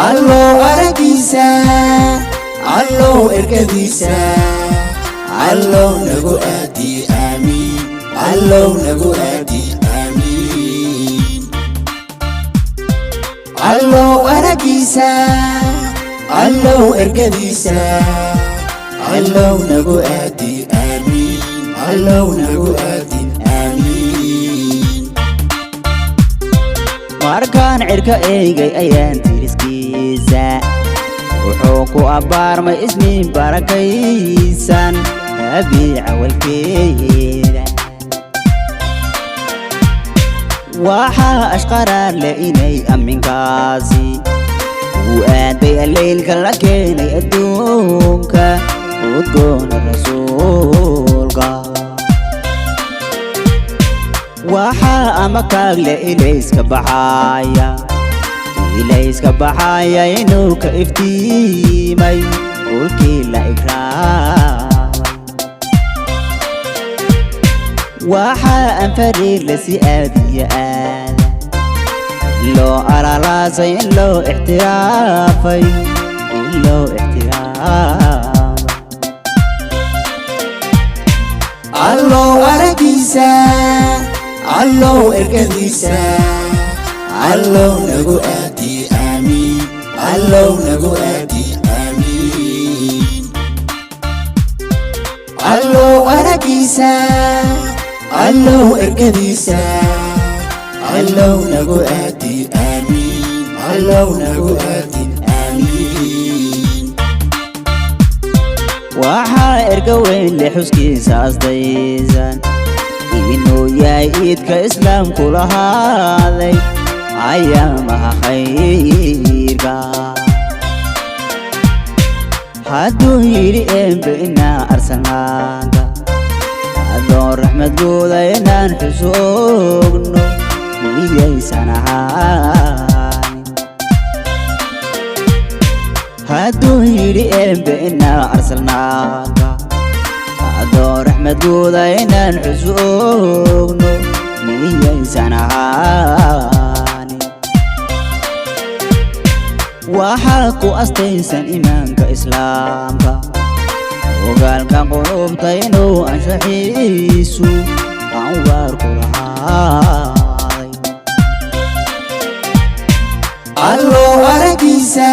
alaw aragiisa alaw ergadiisa alaw nagu aadi amiin alaw nagu aadi amiin alaw aragiisa alaw ergadiisa alaw nagu aadi amiin alaw nagu aadi amiin markaan cirka eegay ayaan tiriskiisa wuxuu ku abaarmay ismiin barakaysan habiica walkeeda waxaa ashqaraar le inay amminkaasi uu aaday alleylka la keenay adduunka udgoona rasuulka waxaa amakaagle ilayska baxaya inuu ka iftiimay dhulkii la ikraamay waxaa aan fariir la si aadiya aada loo alalaasay in loo ixtiraafay alaw aragiisa alaw ergadiisa alaw nagu aadi amiin alaw nagu aadi amiin alaw aragiisa alaw ergadiisa alaw nagu aadi amiin alaw nagu aadi amiin waxaa erga weyn le xuskiisa asdaysan inuu yahay iidka islaamku lahaaday ayaamaha khayrka hadduu yidhi eebbe inaa arsalnaanka adoon raxmad guuda inaan xusoogno miyaysan ahaanin hadduu yidhi eebbe inaa arsalnaanka adoon raxmad guuda inaan xusoogno miyaysan ahaanin waxaa ku astaysan iimaanka islaamka ogaalka qulubta inuu anshaxiisu anwaar ku lahaaday alaw aragiisa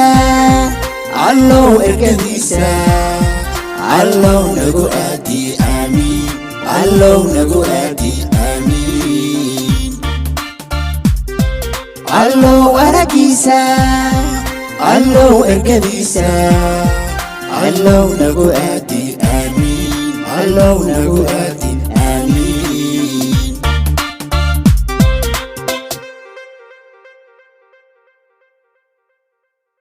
alaw ergadiisa alaw nagu aadi amiin alaw nagu aadi amiin alaw aragiisa alaw ergadiisa alaw nagu aadi amiin alaw nagu aadi